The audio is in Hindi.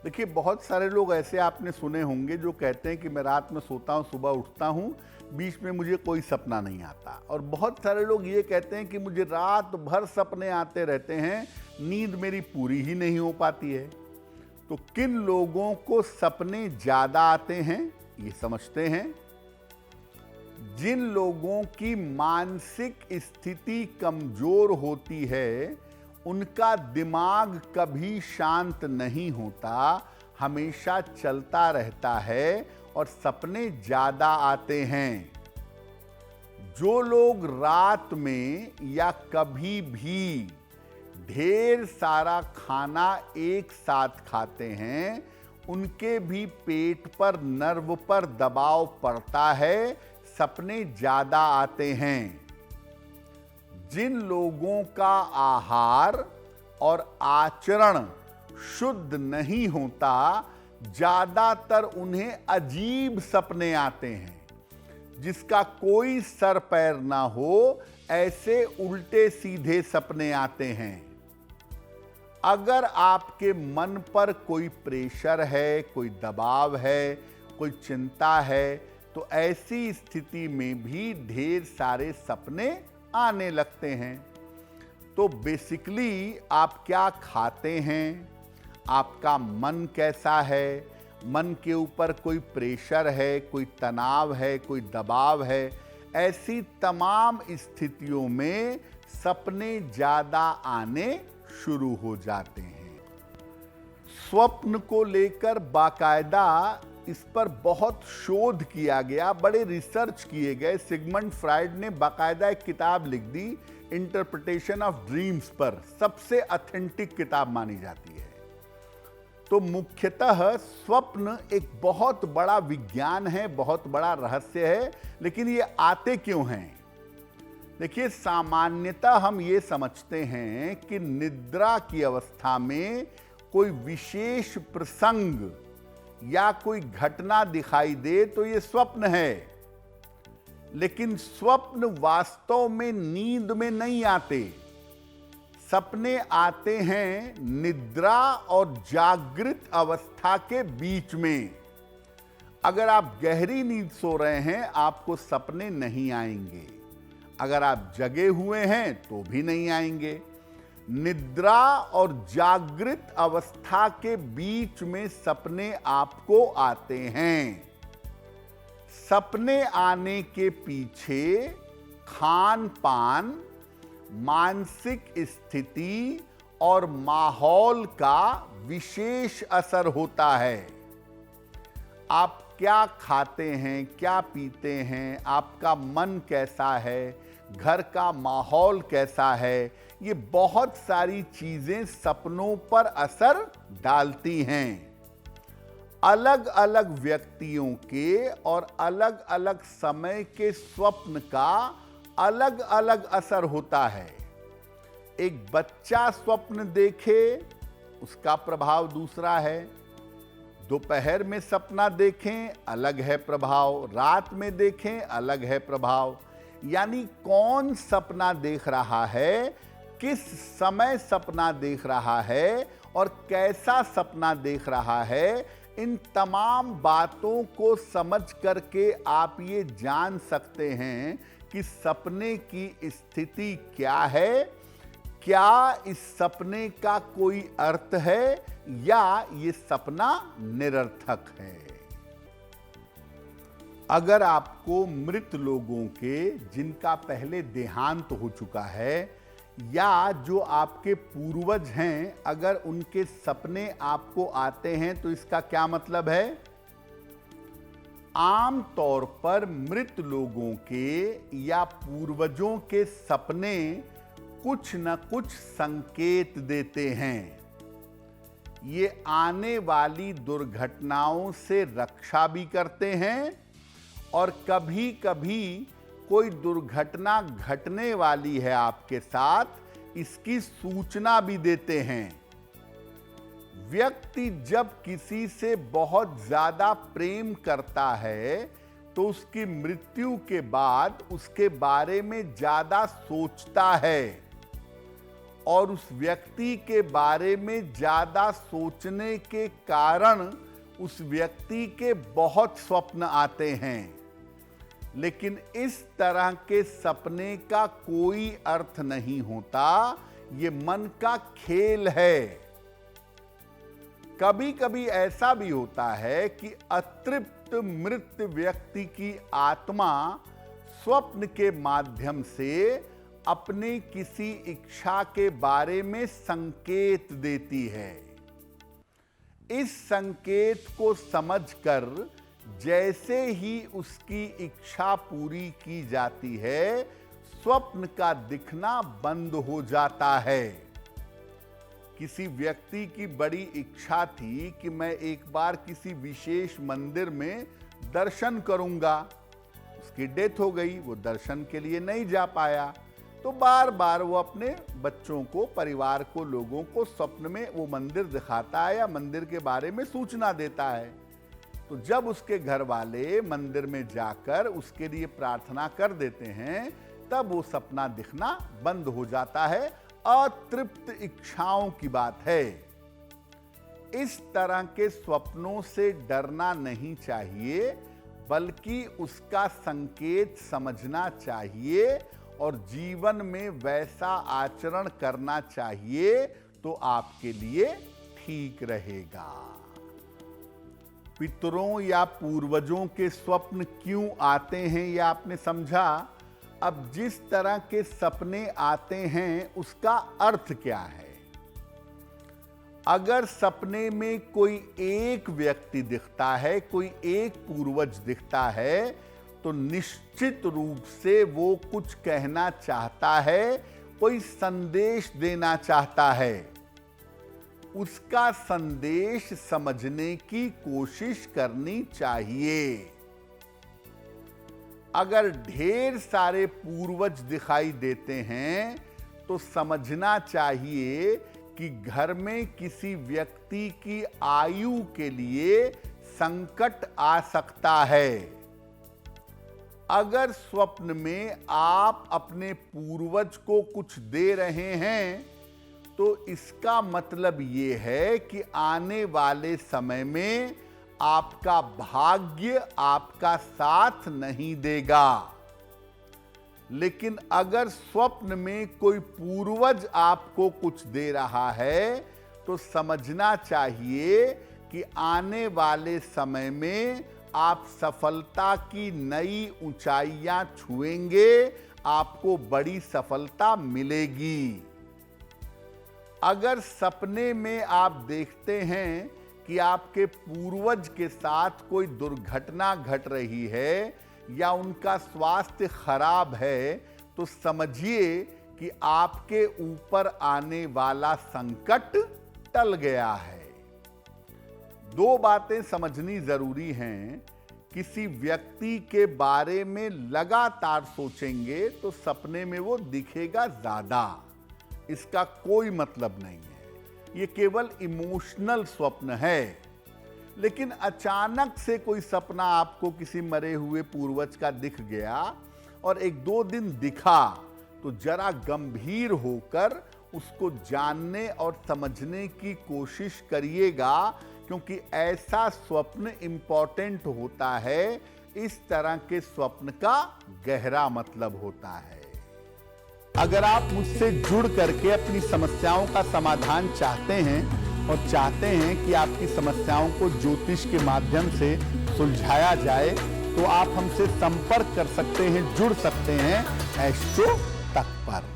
देखिए, बहुत सारे लोग ऐसे आपने सुने होंगे जो कहते हैं कि मैं रात में सोता हूँ, सुबह उठता हूँ, बीच में मुझे कोई सपना नहीं आता। और बहुत सारे लोग ये कहते हैं कि मुझे रात भर सपने आते रहते हैं, नींद मेरी पूरी ही नहीं हो पाती है। तो किन लोगों को सपने ज़्यादा आते हैं, ये समझते हैं। जिन लोगों की मानसिक स्थिति कमजोर होती है, उनका दिमाग कभी शांत नहीं होता, हमेशा चलता रहता है और सपने ज्यादा आते हैं। जो लोग रात में या कभी भी ढेर सारा खाना एक साथ खाते हैं, उनके भी पेट पर, नर्व पर दबाव पड़ता है, सपने ज्यादा आते हैं। जिन लोगों का आहार और आचरण शुद्ध नहीं होता, ज्यादातर उन्हें अजीब सपने आते हैं। जिसका कोई सर पैर ना हो, ऐसे उल्टे सीधे सपने आते हैं। अगर आपके मन पर कोई प्रेशर है, कोई दबाव है, कोई चिंता है, तो ऐसी स्थिति में भी ढेर सारे सपने आने लगते हैं। तो बेसिकली आप क्या खाते हैं, आपका मन कैसा है, मन के ऊपर कोई प्रेशर है, कोई तनाव है, कोई दबाव है, ऐसी तमाम स्थितियों में सपने ज्यादा आने शुरू हो जाते हैं। स्वप्न को लेकर बाकायदा इस पर बहुत शोध किया गया, बड़े रिसर्च किए गए। सिगमंड फ्राइड ने बाकायदा एक किताब लिख दी, इंटरप्रिटेशन ऑफ ड्रीम्स पर, सबसे ऑथेंटिक किताब मानी जाती है। तो मुख्यतः स्वप्न एक बहुत बड़ा विज्ञान है, बहुत बड़ा रहस्य है, लेकिन ये आते क्यों हैं? देखिए, सामान्यतः हम ये समझते हैं कि निद्रा की अवस्था में कोई विशेष प्रसंग या कोई घटना दिखाई दे तो ये स्वप्न है। लेकिन स्वप्न वास्तव में नींद में नहीं आते। सपने आते हैं निद्रा और जागृत अवस्था के बीच में। अगर आप गहरी नींद सो रहे हैं, आपको सपने नहीं आएंगे। अगर आप जगे हुए हैं तो भी नहीं आएंगे। निद्रा और जागृत अवस्था के बीच में सपने आपको आते हैं। सपने आने के पीछे खान पान, मानसिक स्थिति और माहौल का विशेष असर होता है। आप क्या खाते हैं, क्या पीते हैं, आपका मन कैसा है, घर का माहौल कैसा है, ये बहुत सारी चीजें सपनों पर असर डालती हैं। अलग अलग व्यक्तियों के और अलग अलग समय के स्वप्न का अलग अलग असर होता है। एक बच्चा स्वप्न देखे, उसका प्रभाव दूसरा है। दोपहर में सपना देखें, अलग है प्रभाव। रात में देखें, अलग है प्रभाव। यानी कौन सपना देख रहा है, किस समय सपना देख रहा है और कैसा सपना देख रहा है, इन तमाम बातों को समझ करके आप ये जान सकते हैं कि सपने की स्थिति क्या है, क्या इस सपने का कोई अर्थ है या ये सपना निरर्थक है। अगर आपको मृत लोगों के, जिनका पहले देहांत हो चुका है, या जो आपके पूर्वज हैं, अगर उनके सपने आपको आते हैं तो इसका क्या मतलब है? आम तौर पर मृत लोगों के या पूर्वजों के सपने कुछ न कुछ संकेत देते हैं। ये आने वाली दुर्घटनाओं से रक्षा भी करते हैं और कभी कभी कोई दुर्घटना घटने वाली है आपके साथ, इसकी सूचना भी देते हैं। व्यक्ति जब किसी से बहुत ज्यादा प्रेम करता है तो उसकी मृत्यु के बाद उसके बारे में ज्यादा सोचता है और उस व्यक्ति के बारे में ज्यादा सोचने के कारण उस व्यक्ति के बहुत स्वप्न आते हैं। लेकिन इस तरह के सपने का कोई अर्थ नहीं होता, ये मन का खेल है। कभी कभी ऐसा भी होता है कि अतृप्त मृत व्यक्ति की आत्मा स्वप्न के माध्यम से अपने किसी इच्छा के बारे में संकेत देती है। इस संकेत को समझकर जैसे ही उसकी इच्छा पूरी की जाती है, स्वप्न का दिखना बंद हो जाता है। किसी व्यक्ति की बड़ी इच्छा थी कि मैं एक बार किसी विशेष मंदिर में दर्शन करूंगा। उसकी डेथ हो गई, वो दर्शन के लिए नहीं जा पाया। तो बार बार वो अपने बच्चों को, परिवार को, लोगों को स्वप्न में वो मंदिर दिखाता है या मंदिर के बारे में सूचना देता है। तो जब उसके घर वाले मंदिर में जाकर उसके लिए प्रार्थना कर देते हैं, तब वो सपना दिखना बंद हो जाता है। अतृप्त इच्छाओं की बात है। इस तरह के स्वप्नों से डरना नहीं चाहिए, बल्कि उसका संकेत समझना चाहिए और जीवन में वैसा आचरण करना चाहिए तो आपके लिए ठीक रहेगा। पितरों या पूर्वजों के स्वप्न क्यों आते हैं, यह आपने समझा। अब जिस तरह के सपने आते हैं उसका अर्थ क्या है। अगर सपने में कोई एक व्यक्ति दिखता है, कोई एक पूर्वज दिखता है, तो निश्चित रूप से वो कुछ कहना चाहता है, कोई संदेश देना चाहता है। उसका संदेश समझने की कोशिश करनी चाहिए। अगर ढेर सारे पूर्वज दिखाई देते हैं तो समझना चाहिए कि घर में किसी व्यक्ति की आयु के लिए संकट आ सकता है। अगर स्वप्न में आप अपने पूर्वज को कुछ दे रहे हैं तो इसका मतलब ये है कि आने वाले समय में आपका भाग्य आपका साथ नहीं देगा। लेकिन अगर स्वप्न में कोई पूर्वज आपको कुछ दे रहा है तो समझना चाहिए कि आने वाले समय में आप सफलता की नई ऊंचाइयां छुएंगे, आपको बड़ी सफलता मिलेगी। अगर सपने में आप देखते हैं कि आपके पूर्वज के साथ कोई दुर्घटना घट रही है या उनका स्वास्थ्य खराब है, तो समझिए कि आपके ऊपर आने वाला संकट टल गया है। दो बातें समझनी जरूरी हैं। किसी व्यक्ति के बारे में लगातार सोचेंगे तो सपने में वो दिखेगा ज्यादा, इसका कोई मतलब नहीं है, ये केवल इमोशनल स्वप्न है। लेकिन अचानक से कोई सपना आपको किसी मरे हुए पूर्वज का दिख गया और एक दो दिन दिखा, तो जरा गंभीर होकर उसको जानने और समझने की कोशिश करिएगा, क्योंकि ऐसा स्वप्न इंपॉर्टेंट होता है। इस तरह के स्वप्न का गहरा मतलब होता है। अगर आप मुझसे जुड़ करके अपनी समस्याओं का समाधान चाहते हैं और चाहते हैं कि आपकी समस्याओं को ज्योतिष के माध्यम से सुलझाया जाए, तो आप हमसे संपर्क कर सकते हैं, जुड़ सकते हैं एस्ट्रो तक पर।